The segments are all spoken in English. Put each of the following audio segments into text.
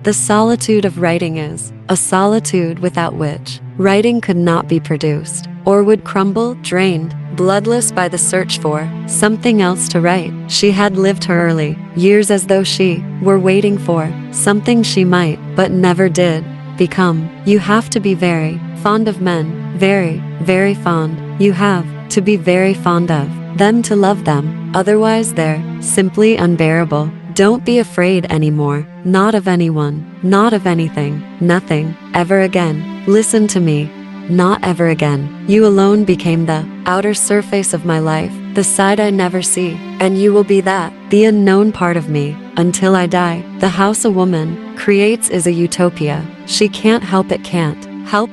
The solitude of writing is a solitude without which writing could not be produced, or would crumble, drained, bloodless by the search for something else to write. She had lived her early years as though she were waiting for something she might, but never did, become. You have to be very fond of men, very, very fond. You have to be very fond of them to love them, otherwise they're simply unbearable. Don't be afraid anymore, not of anyone, not of anything, nothing, ever again. Listen to me, not ever again. You alone became the outer surface of my life, the side I never see, and you will be that, the unknown part of me, until I die. The house a woman creates is a utopia. She can't help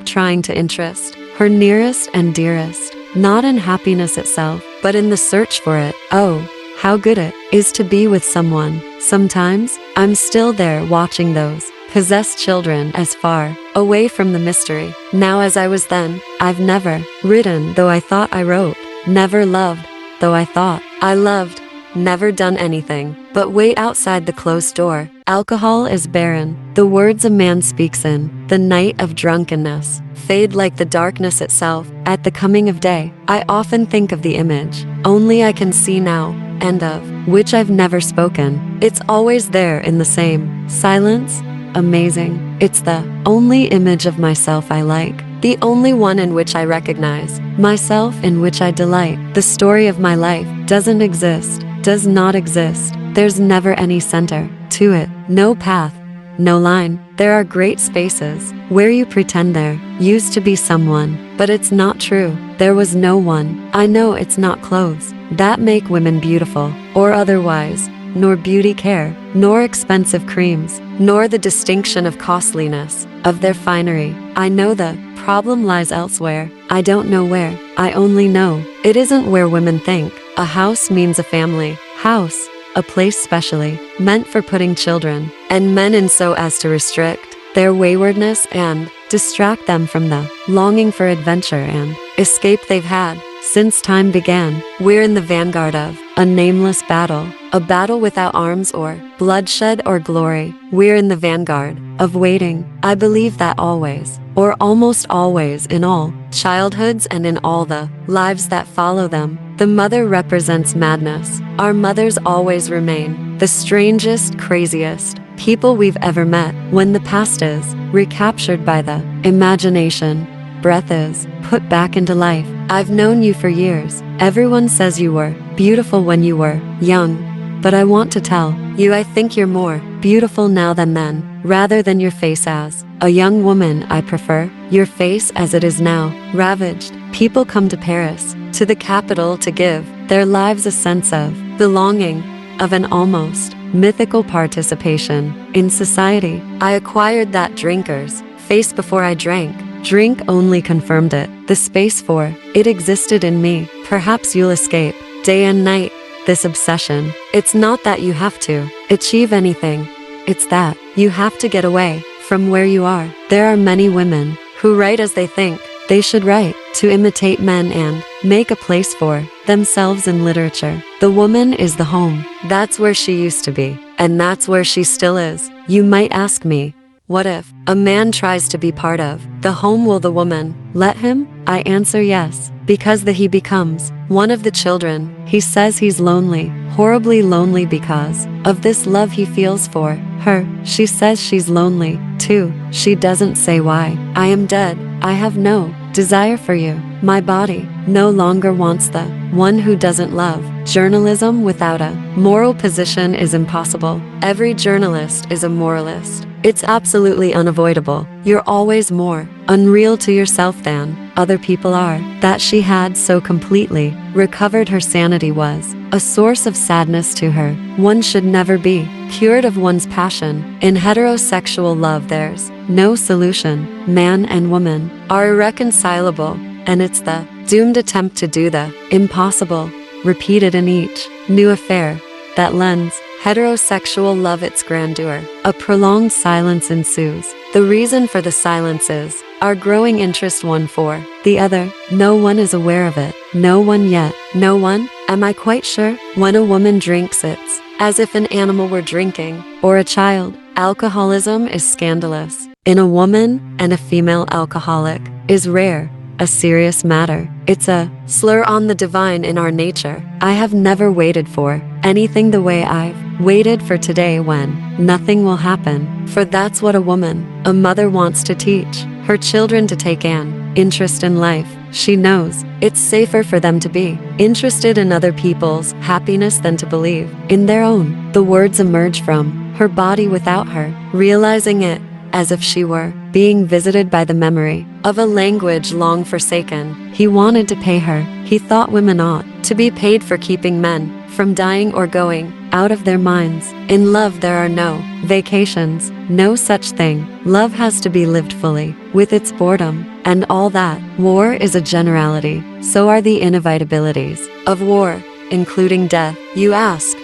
trying to interest her nearest and dearest, not in happiness itself, but in the search for it. Oh, how good it is to be with someone. Sometimes, I'm still there watching those possessed children as far away from the mystery. Now as I was then, I've never written though I thought I wrote, never loved though I thought I loved, never done anything but wait outside the closed door. Alcohol is barren. The words a man speaks in the night of drunkenness fade like the darkness itself at the coming of day. I often think of the image only I can see now, and of which I've never spoken. It's always there in the same silence. Amazing. It's the only image of myself I like, the only one in which I recognize myself, in which I delight. The story of my life doesn't exist, does not exist. There's never any center to it, no path, no line. There are great spaces where you pretend there used to be someone, but it's not true. There was no one. I know it's not clothes that make women beautiful, or otherwise, nor beauty care, nor expensive creams, nor the distinction of costliness of their finery. I know the problem lies elsewhere. I don't know where. I only know it isn't where women think. A house means a family. House, a place specially meant for putting children and men in so as to restrict their waywardness and distract them from the longing for adventure and escape they've had since time began. We're in the vanguard of a nameless battle, a battle without arms or bloodshed or glory. We're in the vanguard of waiting. I believe that always, or almost always, in all childhoods and in all the lives that follow them. The mother represents madness. Our mothers always remain the strangest, craziest people we've ever met. When the past is recaptured by the imagination, breath is put back into life. I've known you for years. Everyone says you were beautiful when you were young, but I want to tell you I think you're more beautiful now than then. Rather than your face as a young woman, I prefer your face as it is now, ravaged. People come to Paris, to the capital, to give their lives a sense of belonging, of an almost mythical participation in society. I acquired that drinker's face before I drank. Drink only confirmed it. The space for it existed in me. Perhaps you'll escape, day and night, this obsession. It's not that you have to achieve anything. It's that you have to get away from where you are. There are many women who write as they think they should write, to imitate men and make a place for themselves in literature. The woman is the home. That's where she used to be, and that's where she still is. You might ask me, what if a man tries to be part of the home? Will the woman let him? I answer yes, because he becomes one of the children. He says he's lonely, horribly lonely because of this love he feels for her. She says she's lonely too. She doesn't say why. I am dead. I have no desire for you. My body no longer wants the one who doesn't love. Journalism without a moral position is impossible. Every journalist is a moralist. It's absolutely unavoidable. You're always more unreal to yourself than other people are. That she had so completely recovered her sanity was a source of sadness to her. One should never be cured of one's passion. In heterosexual love there's no solution. Man and woman are irreconcilable, and it's the doomed attempt to do the impossible, repeated in each new affair, that lends heterosexual love its grandeur. A prolonged silence ensues. The reason for the silence is our growing interest one for the other. No one is aware of it. No one yet. No one? Am I quite sure? When a woman drinks, it's as if an animal were drinking, or a child. Alcoholism is scandalous. In a woman, and a female alcoholic is rare, a serious matter. It's a slur on the divine in our nature. I have never waited for anything the way I've waited for today when nothing will happen. For that's what a woman, a mother wants to teach her children, to take an interest in life. She knows it's safer for them to be interested in other people's happiness than to believe in their own. The words emerge from her body without her realizing it, as if she were being visited by the memory of a language long forsaken. He wanted to pay her. He thought women ought to be paid for keeping men from dying or going out of their minds. In love there are no vacations, no such thing. Love has to be lived fully, with its boredom and all that. War is a generality, so are the inevitabilities of war, including death. You ask,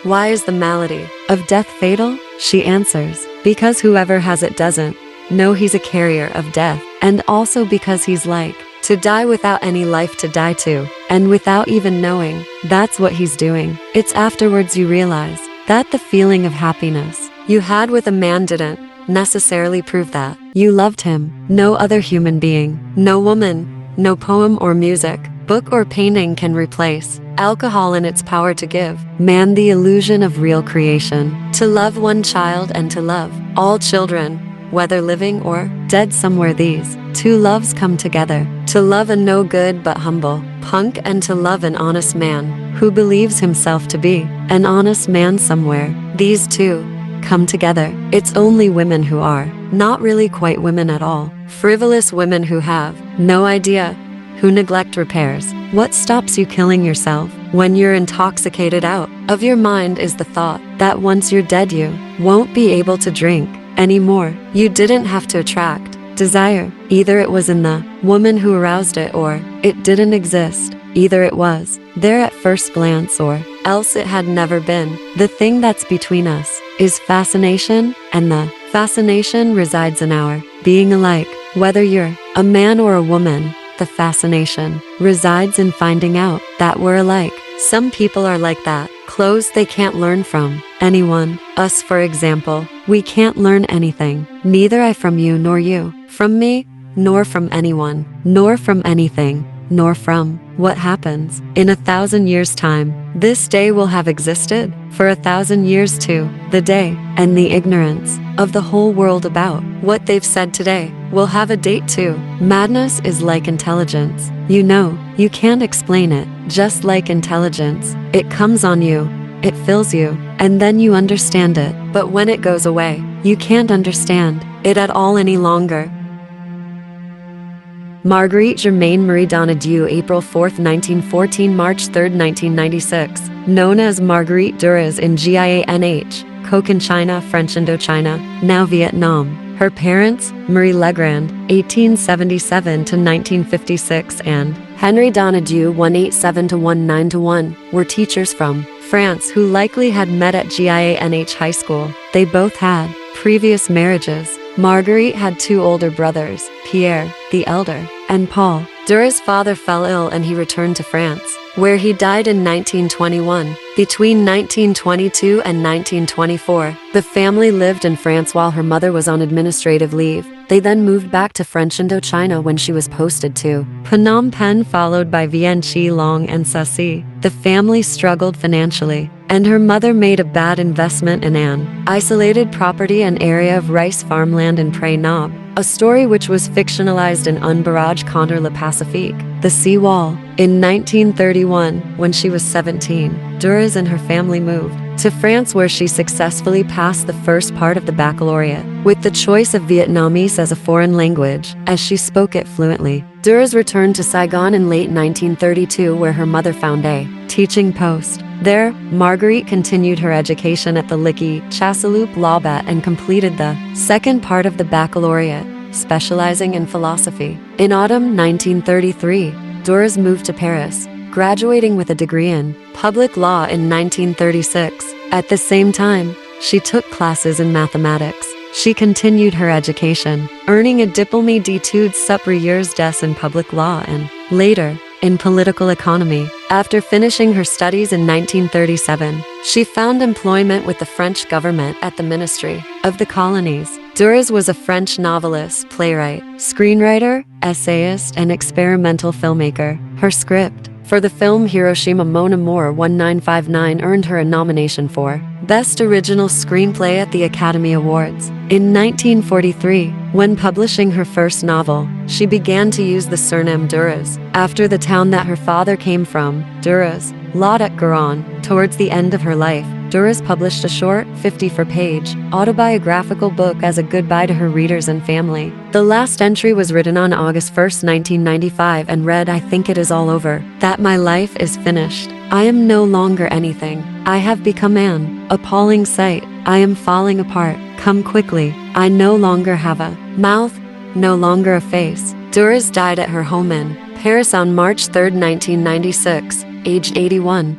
why is the malady of death fatal? She answers, because whoever has it doesn't know he's a carrier of death, and also because he's like to die without any life to die to, and without even knowing that's what he's doing. It's afterwards you realize that the feeling of happiness you had with a man didn't necessarily prove that you loved him. No other human being, no woman, no poem or music, book or painting can replace alcohol in its power to give man the illusion of real creation, to love one child and to love all children, whether living or dead somewhere. These two loves come together, to love a no good but humble punk and to love an honest man who believes himself to be an honest man somewhere. These two come together. It's only women who are not really quite women at all, frivolous women who have no idea, who neglect repairs. What stops you killing yourself when you're intoxicated out of your mind is the thought that once you're dead you won't be able to drink anymore. You didn't have to attract desire. Either it was in the woman who aroused it, or it didn't exist. Either it was there at first glance, or else it had never been. The thing that's between us is fascination, and the fascination resides in our being alike. Whether you're a man or a woman, the fascination resides in finding out that we're alike. Some people are like that. Clothes they can't learn from anyone. Us, for example, we can't learn anything. Neither I from you, nor you from me, nor from anyone, nor from anything, nor from what happens in 1,000 years' time. This day will have existed for 1,000 years too. The day and the ignorance of the whole world about what they've said today will have a date too. Madness is like intelligence. You know, you can't explain it. Just like intelligence, it comes on you, it fills you, and then you understand it. But when it goes away, you can't understand it at all any longer. Marguerite Germaine Marie Donadieu, April 4, 1914, March 3, 1996. Known as margueriteduras in Guianh, Cochinchina, French Indochina, now Vietnam. Her parents, Marie Legrand, 1877 to 1956, and Henry Donadieu, 187 to 191, were teachers from France who likely had met at Guianh High School. They both had previous marriages. Marguerite had two older brothers, Pierre, the elder, and Paul. Duras' father fell ill and he returned to France, where he died in 1921. Between 1922 and 1924, the family lived in France while her mother was on administrative leave. They then moved back to French Indochina when she was posted to Phnom Penh, followed by Vientiane, Long, and Sassi. The family struggled financially, and her mother made a bad investment in an isolated property, an area of rice farmland in Pré Nob, a story which was fictionalized in Un barrage contre le Pacifique, the sea wall. In 1931, when she was 17, Duras and her family moved to France, where she successfully passed the first part of the baccalaureate, with the choice of Vietnamese as a foreign language, as she spoke it fluently. Duras returned to Saigon in late 1932, where her mother found a teaching post. There, Marguerite continued her education at the Lycée Chasseloup Laubat and completed the second part of the baccalaureate, specializing in philosophy. In autumn 1933, Duras moved to Paris, graduating with a degree in public law in 1936. At the same time, she took classes in mathematics. She continued her education, earning a diplôme d'études supérieures des in public law and, later, in political economy. After finishing her studies in 1937, She found employment with the French government at the Ministry of the Colonies. Duras was a French novelist, playwright, screenwriter, essayist, and experimental filmmaker. Her script for the film Hiroshima Mon Amour 1959 earned her a nomination for Best Original Screenplay at the Academy Awards. In 1943, when publishing her first novel, she began to use the surname Duras, after the town that her father came from, Duras, Lot-et-Garonne. Towards the end of her life, Duras published a short, 54-page, autobiographical book as a goodbye to her readers and family. The last entry was written on August 1, 1995 and read, "I think it is all over, that my life is finished. I am no longer anything. I have become an appalling sight. I am falling apart. Come quickly. I no longer have a mouth, no longer a face." Duras died at her home in Paris on March 3, 1996, aged 81.